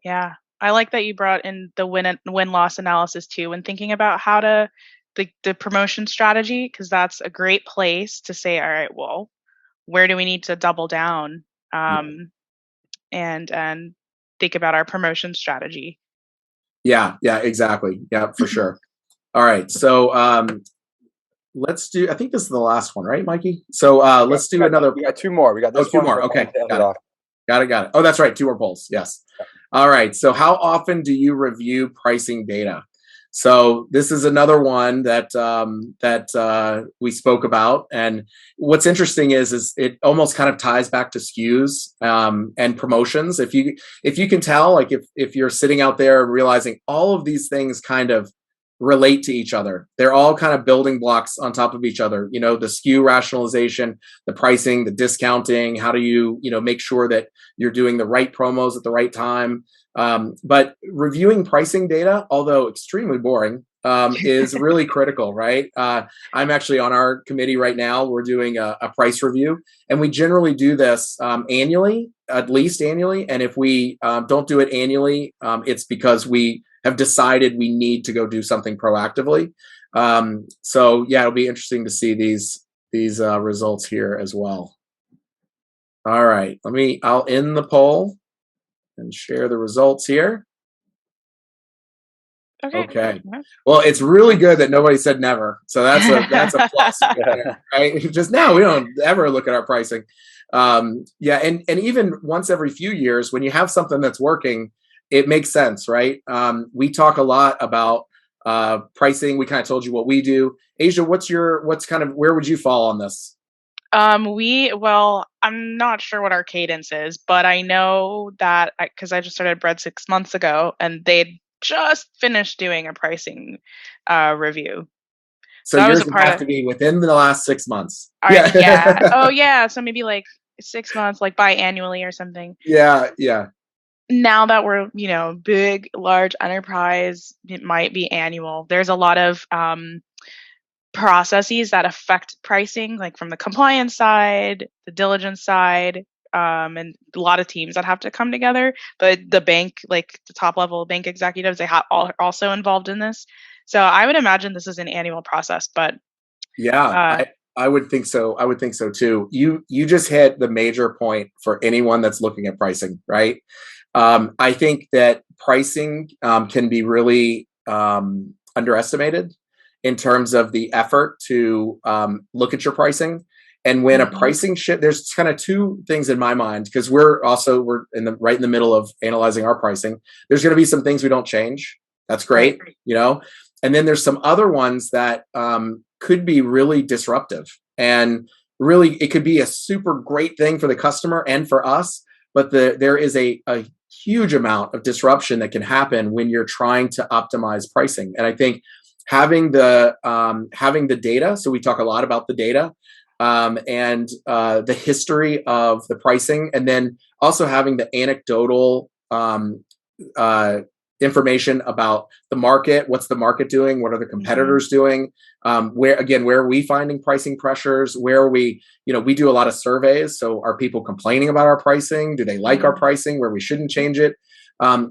Speaker 3: Yeah, I like that you brought in the win loss analysis too when thinking about how to the promotion strategy, because that's a great place to say, all right, well, where do we need to double down, and think about our promotion strategy.
Speaker 2: Yeah, exactly. Yeah, for sure. All right, so let's do. I think this is the last one, right, Mikey? So let's do another.
Speaker 1: We got two more. We got this
Speaker 2: two
Speaker 1: one
Speaker 2: more. Okay,
Speaker 1: to end
Speaker 2: got
Speaker 1: it
Speaker 2: it.
Speaker 1: off.
Speaker 2: Got it. Oh, that's right. 2 more polls. Yes. All right. So how often do you review pricing data? So this is another one that we spoke about, and what's interesting is it almost kind of ties back to SKUs and promotions. If you can tell, like if you're sitting out there and realizing all of these things kind of relate to each other, they're all kind of building blocks on top of each other. The SKU rationalization, the pricing, the discounting. How do you make sure that you're doing the right promos at the right time? But reviewing pricing data, although extremely boring, is really critical, right? I'm actually on our committee right now. We're doing a price review, and we generally do this annually, at least annually. And if we don't do it annually, it's because we have decided we need to go do something proactively. So yeah, it'll be interesting to see these results here as well. All right, I'll end the poll and share the results here. Okay. Well, it's really good that nobody said never. So that's a plus. Right? Just now we don't ever look at our pricing. And even once every few years, when you have something that's working, it makes sense, right? We talk a lot about pricing. We kind of told you what we do. Asia, where would you fall on this?
Speaker 3: I'm not sure what our cadence is, but I know that because I just started Bread 6 months ago, and they'd just finished doing a pricing review.
Speaker 2: So yours would have to be within the last 6 months.
Speaker 3: Yeah. Oh yeah. So maybe like 6 months, like biannually or something.
Speaker 2: Yeah.
Speaker 3: Now that we're, big, large enterprise, it might be annual. There's a lot of processes that affect pricing, like from the compliance side, the diligence side, and a lot of teams that have to come together. But the bank, like the top level bank executives, they are also involved in this. So I would imagine this is an annual process. But
Speaker 2: yeah, I would think so. I would think so too. You just hit the major point for anyone that's looking at pricing, right? I think that pricing can be really underestimated in terms of the effort to look at your pricing. And when a pricing shift, there's kind of two things in my mind, because we're right in the middle of analyzing our pricing. There's going to be some things we don't change. That's great, And then there's some other ones that could be really disruptive, and really it could be a super great thing for the customer and for us. But there is a huge amount of disruption that can happen when you're trying to optimize pricing. And I think having the data, so we talk a lot about the data and the history of the pricing, and then also having the anecdotal information about the market. What's the market doing? What are the competitors doing? Where are we finding pricing pressures? Where are we, we do a lot of surveys. So are people complaining about our pricing? Do they like our pricing where we shouldn't change it?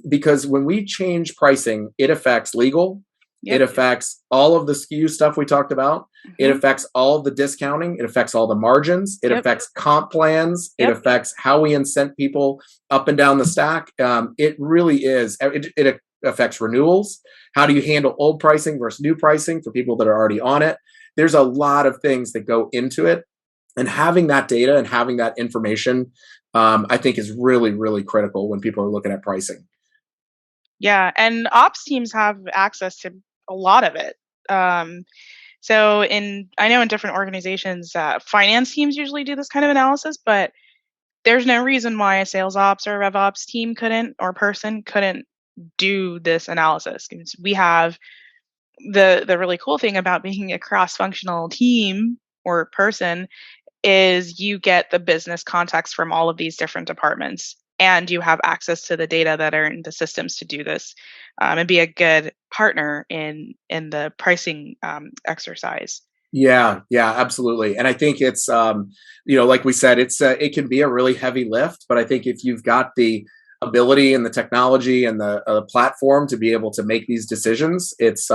Speaker 2: Because when we change pricing, it affects legal. Yep. It affects all of the SKU stuff we talked about. It affects all of the discounting. It affects all the margins. It affects comp plans. It affects how we incent people up and down the stack. It really is. It affects renewals. How do you handle old pricing versus new pricing for people that are already on it? There's a lot of things that go into it. And having that data and having that information, I think is really, really critical when people are looking at pricing.
Speaker 3: Yeah, and ops teams have access to a lot of it. Um, so I know in different organizations, finance teams usually do this kind of analysis, but there's no reason why a sales ops or rev ops team couldn't or person couldn't do this analysis. 'Cause we have the really cool thing about being a cross-functional team or person is you get the business context from all of these different departments and you have access to the data that are in the systems to do this, and be a good partner in the pricing exercise.
Speaker 2: Yeah, yeah, absolutely. And I think it's, like we said, it can be a really heavy lift, but I think if you've got the ability and the technology and the platform to be able to make these decisions, it's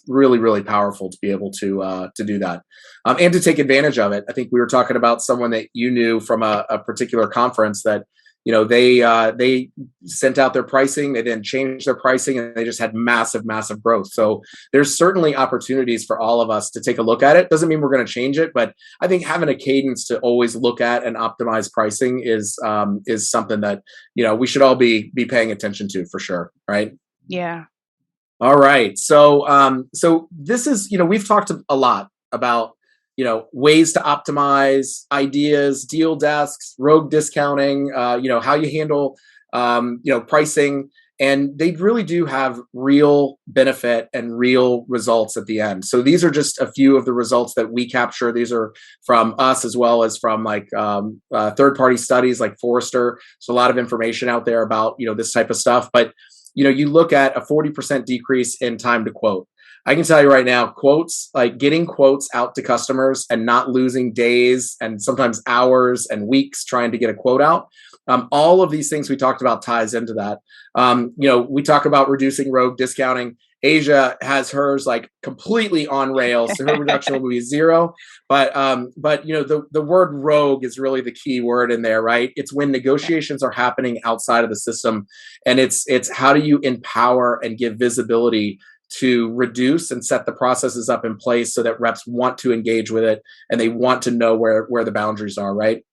Speaker 2: really, really powerful to be able to do that, and to take advantage of it. I think we were talking about someone that you knew from a particular conference that they sent out their pricing, they didn't change their pricing, and they just had massive, massive growth. So there's certainly opportunities for all of us to take a look at it. Doesn't mean we're going to change it, but I think having a cadence to always look at and optimize pricing is something that we should all be paying attention to for sure, right?
Speaker 3: Yeah.
Speaker 2: All right. So this is, we've talked a lot about, ways to optimize, ideas, deal desks, rogue discounting, how you handle, pricing, and they really do have real benefit and real results at the end. So these are just a few of the results that we capture. These are from us as well as from third-party studies like Forrester. There's a lot of information out there about, this type of stuff, but you look at a 40% decrease in time to quote. I can tell you right now, quotes, like getting quotes out to customers and not losing days and sometimes hours and weeks trying to get a quote out. All of these things we talked about ties into that. We talk about reducing rogue discounting. Asia has hers like completely on rails, so her reduction will be 0. But the word rogue is really the key word in there, right? It's when negotiations are happening outside of the system, and it's how do you empower and give visibility to reduce and set the processes up in place so that reps want to engage with it and they want to know where the boundaries are, right?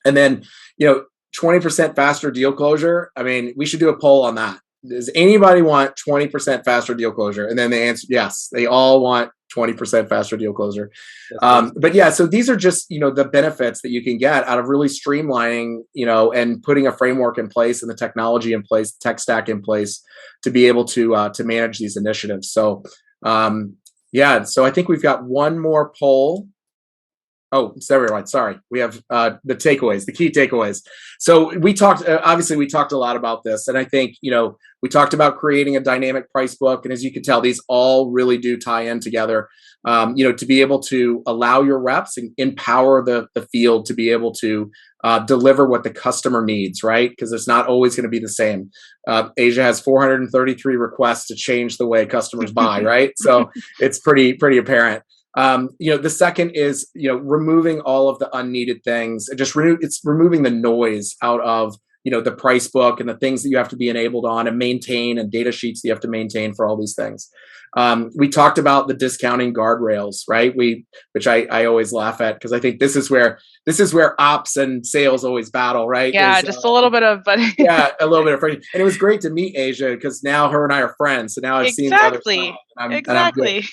Speaker 2: And then 20% faster deal closure. I mean, we should do a poll on that. Does anybody want 20% faster deal closure? And then they answer yes. They all want 20% faster deal closure. But yeah, so these are just the benefits that you can get out of really streamlining and putting a framework in place and the technology in place, tech stack in place to be able to manage these initiatives. So so I think we've got one more poll. Oh, everyone. Sorry. We have the takeaways, the key takeaways. So we talked, obviously we talked a lot about this, and I think, we talked about creating a dynamic price book. And as you can tell, these all really do tie in together, to be able to allow your reps and empower the field to be able to deliver what the customer needs, right? Because it's not always going to be the same. Asia has 433 requests to change the way customers buy, right? So it's pretty apparent. The second is, removing all of the unneeded things. It's removing the noise out of, the price book and the things that you have to be enabled on and maintain and data sheets that you have to maintain for all these things. We talked about the discounting guardrails, right? Which I always laugh at because I think this is where ops and sales always battle, right?
Speaker 3: Yeah, just a little bit of, but
Speaker 2: yeah, a little bit of friction. And it was great to meet Asia because now her and I are friends. So now I've seen the other side.
Speaker 3: Exactly.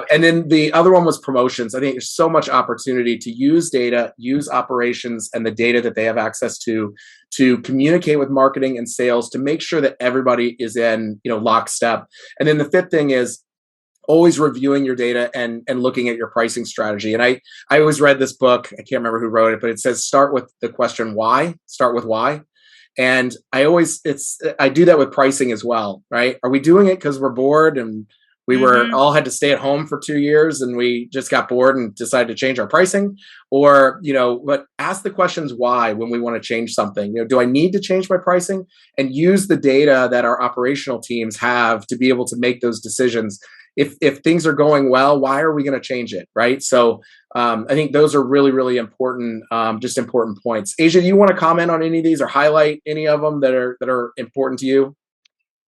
Speaker 2: And then the other one was promotions. I think there's so much opportunity to use data, use operations and the data that they have access to communicate with marketing and sales to make sure that everybody is in, lockstep. And then the fifth thing is always reviewing your data and looking at your pricing strategy. And I always read this book. I can't remember who wrote it, but it says, start with the question, why? Start with why. And I do that with pricing as well, right? Are we doing it because we're bored and we were all had to stay at home for 2 years and we just got bored and decided to change our pricing? Or, but ask the questions why when we want to change something. Do I need to change my pricing? And use the data that our operational teams have to be able to make those decisions. If things are going well, why are we going to change it, right? So I think those are really, really important, just important points. Asia, do you want to comment on any of these or highlight any of them that are important to you?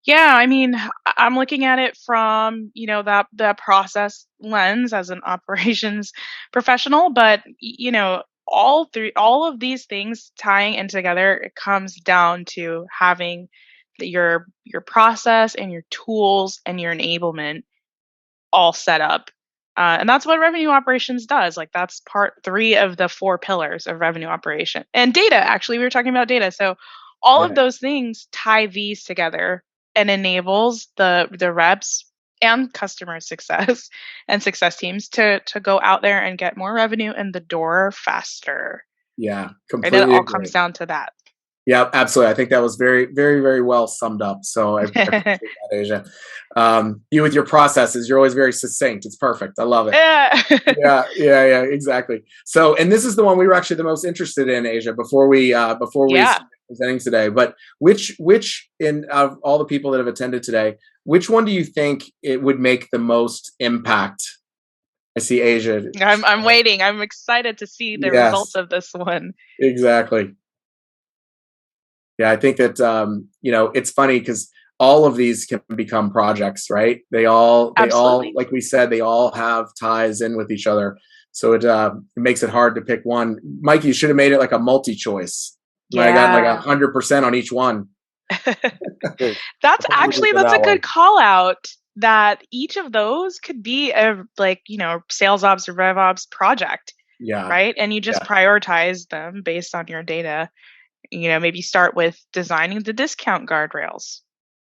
Speaker 3: Yeah, I mean, I'm looking at it from, that process lens as an operations professional, but all of these things tying in together, it comes down to having your process and your tools and your enablement all set up. And that's what revenue operations does. Like that's part three of the four pillars of revenue operation. And data, actually, we were talking about data. So all of
Speaker 2: Yeah.
Speaker 3: those things tie these together and enables the reps and customer success and success teams to go out there and get more revenue in the door faster.
Speaker 2: Yeah,
Speaker 3: Right? It
Speaker 2: completely
Speaker 3: all comes
Speaker 2: agree.
Speaker 3: down to that.
Speaker 2: Yeah, absolutely. I think that was very, very, very well summed up. So I appreciate that, Asia. You with your processes, you're always very succinct. It's perfect. I love it.
Speaker 3: Yeah.
Speaker 2: Yeah, exactly. So, and this is the one we were actually the most interested in, Asia, before we
Speaker 3: Yeah.
Speaker 2: started presenting today. But which in of all the people that have attended today, which one do you think it would make the most impact? I see Asia.
Speaker 3: I'm waiting. I'm excited to see the results
Speaker 2: Yes,
Speaker 3: of this one.
Speaker 2: exactly. Yeah, I think that it's funny because all of these can become projects, right? They all,
Speaker 3: Absolutely.
Speaker 2: like we said, they all have ties in with each other. So it makes it hard to pick one. Mike, you should have made it like a multi-choice. I got like
Speaker 3: Yeah.
Speaker 2: 100% on each one.
Speaker 1: Good.
Speaker 3: That's
Speaker 1: I'll use
Speaker 3: actually
Speaker 1: for
Speaker 3: that's a
Speaker 1: that
Speaker 3: good
Speaker 1: one.
Speaker 3: call out that each of those could be a like, sales ops or rev ops project,
Speaker 2: Yeah,
Speaker 3: right? And you just
Speaker 2: yeah.
Speaker 3: prioritize them based on your data. Maybe start with designing the discount guardrails.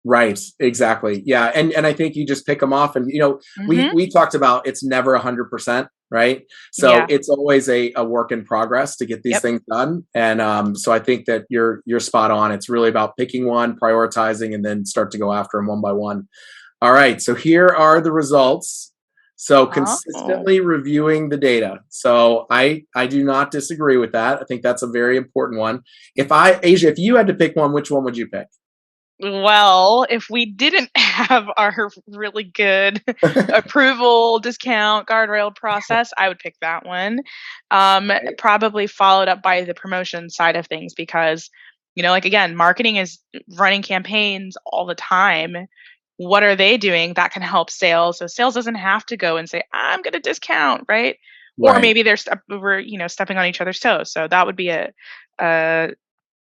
Speaker 2: Right, exactly. Yeah, and I think you just pick them off, and
Speaker 3: Mhm.
Speaker 2: we talked about it's never 100%, right? So
Speaker 3: Yeah.
Speaker 2: it's always a work in progress to get these
Speaker 3: Yep.
Speaker 2: things done, and so I think that you're spot on. It's really about picking one, prioritizing, and then start to go after them one by one. All right, so here are the results. So
Speaker 3: Oh.
Speaker 2: consistently reviewing the data. So I do not disagree with that. I think that's a very important one. Asia, if you had to pick one, which one would you pick?
Speaker 3: Well, if we didn't have our really good approval discount guardrail process, I would pick that one.
Speaker 2: Right.
Speaker 3: Probably followed up by the promotion side of things because, like again, marketing is running campaigns all the time. What are they doing that can help sales? So sales doesn't have to go and say, "I'm going to discount," right? Or
Speaker 2: Right.
Speaker 3: maybe we're stepping on each other's toes. So that would be a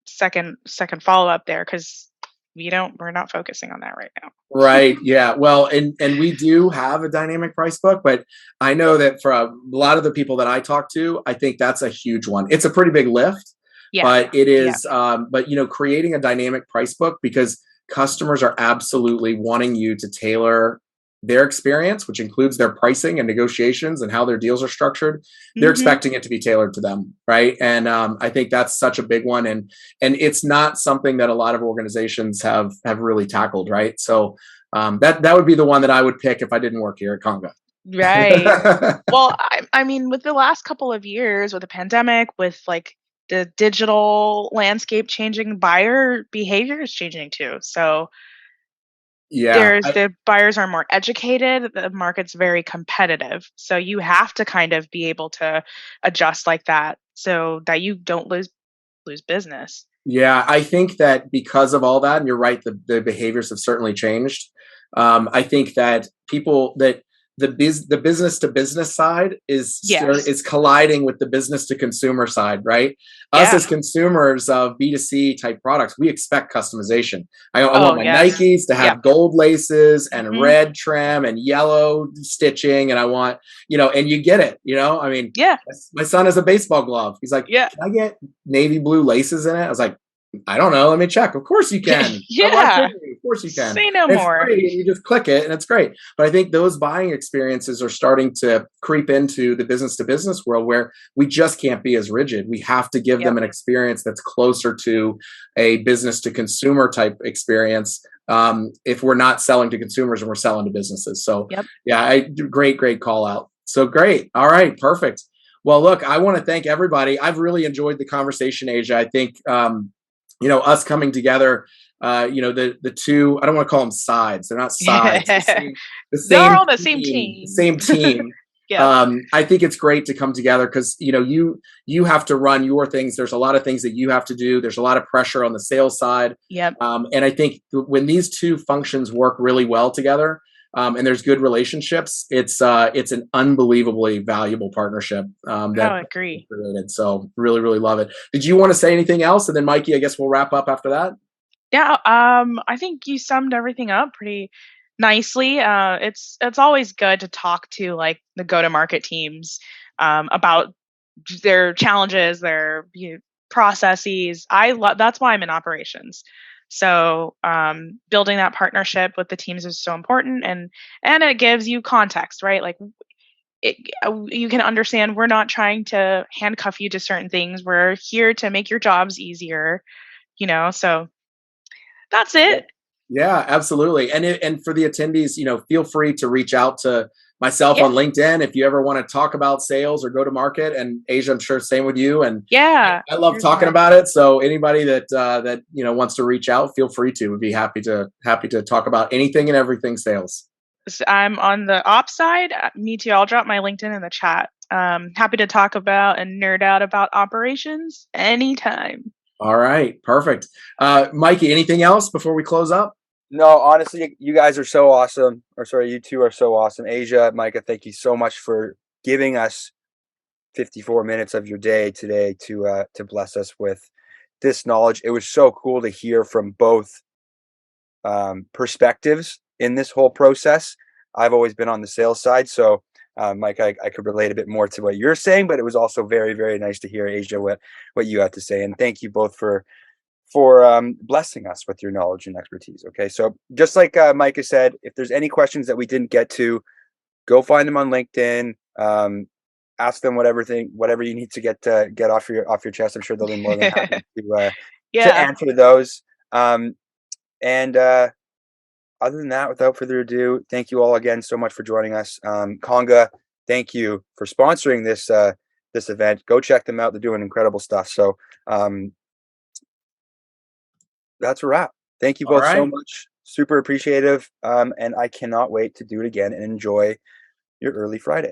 Speaker 3: second follow up there because we're not focusing on that right now.
Speaker 2: Right. Yeah. Well, and we do have a dynamic price book, but I know that for a lot of the people that I talk to, I think that's a huge one. It's a pretty big lift,
Speaker 3: Yeah.
Speaker 2: but it
Speaker 3: Yeah.
Speaker 2: is. But creating a dynamic price book because customers are absolutely wanting you to tailor their experience, which includes their pricing and negotiations and how their deals are structured. They're
Speaker 3: Mhm.
Speaker 2: expecting it to be tailored to them, right? And I think that's such a big one, and it's not something that a lot of organizations have really tackled, right? So that would be the one that I would pick if I didn't work here at Conga.
Speaker 3: Right. Well, I mean, with the last couple of years, with the pandemic, with like the digital landscape changing, buyer behavior is changing too. So
Speaker 2: Yeah,
Speaker 3: there's the buyers are more educated, the market's very competitive. So you have to kind of be able to adjust like that so that you don't lose business.
Speaker 2: yeah, I think that because of all that, and you're right, the behaviors have certainly changed. I think that people that the business to business side
Speaker 3: Yes.
Speaker 2: is colliding with the business to consumer side, right? Us
Speaker 3: Yeah.
Speaker 2: as consumers of B2C type products, we expect customization. I
Speaker 3: Oh,
Speaker 2: want my
Speaker 3: yes.
Speaker 2: Nikes to
Speaker 3: Yep.
Speaker 2: have gold laces and
Speaker 3: Mhm.
Speaker 2: red trim and yellow stitching, and I want, and you get it. I mean,
Speaker 3: Yeah.
Speaker 2: my son has a baseball glove. He's like,
Speaker 3: Yeah.
Speaker 2: "Can I get navy blue laces in it?" I was like, I don't know. Let me check. Of course you can. Why
Speaker 3: Yeah.
Speaker 2: couldn't you? Of course you can.
Speaker 3: Say no
Speaker 2: And it's
Speaker 3: more.
Speaker 2: free, and you just click it, and it's great. But I think those buying experiences are starting to creep into the business to business world where we just can't be as rigid. We have to give
Speaker 3: Yep.
Speaker 2: them an experience that's closer to a business to consumer type experience. If we're not selling to consumers and we're selling to businesses. So
Speaker 3: Yep.
Speaker 2: yeah, great call out. So great. All right, perfect. Well, look, I want to thank everybody. I've really enjoyed the conversation, Asia. I think us coming together, the two, I don't want to call them sides. They're not sides. The
Speaker 3: They're
Speaker 2: same
Speaker 3: on the same
Speaker 2: team, the
Speaker 3: team.
Speaker 2: same team. I think it's great to come together because you have to run your things. There's a lot of things that you have to do. There's a lot of pressure on the sales side.
Speaker 3: Yep.
Speaker 2: And I think when these two functions work really well together, and there's good relationships, it's an unbelievably valuable partnership that
Speaker 3: I agree.
Speaker 2: created. So really, really love it. Did you want to say anything else? And then Mikey, I guess we'll wrap up after that.
Speaker 3: Yeah, I think you summed everything up pretty nicely. It's always good to talk to like the go-to-market teams about their challenges, their processes. That's why I'm in operations. So building that partnership with the teams is so important, and it gives you context, right? Like you can understand we're not trying to handcuff you to certain things. We're here to make your jobs easier, So that's it.
Speaker 2: Yeah, absolutely. And for the attendees, feel free to reach out to myself on LinkedIn if you ever want to talk about sales or go to market. And Asia, I'm sure same with you. And
Speaker 3: Yeah,
Speaker 2: I love talking about it. So anybody that wants to reach out, feel free to. We'd be happy to talk about anything and everything sales.
Speaker 3: I'm on the ops side. Me too. I'll drop my LinkedIn in the chat. Happy to talk about and nerd out about operations anytime.
Speaker 2: All right, perfect. Mikey, anything else before we close up?
Speaker 1: No, honestly, you guys are so awesome. Or sorry, you two are so awesome. Asia, Micah, thank you so much for giving us 54 minutes of your day today to bless us with this knowledge. It was so cool to hear from both perspectives in this whole process. I've always been on the sales side, so Mike, I could relate a bit more to what you're saying, but it was also very, very nice to hear, Asia, what you had to say. And thank you both for blessing us with your knowledge and expertise. Okay, so just like Micah said, if there's any questions that we didn't get to, go find them on LinkedIn. Ask them whatever you need to get off your chest. I'm sure they'll be more than happy to answer those. And other than that, without further ado, thank you all again so much for joining us. Conga, thank you for sponsoring this event. Go check them out. They're doing incredible stuff. So that's a wrap. Thank you both so much. Super appreciative. And I cannot wait to do it again and enjoy your early Friday.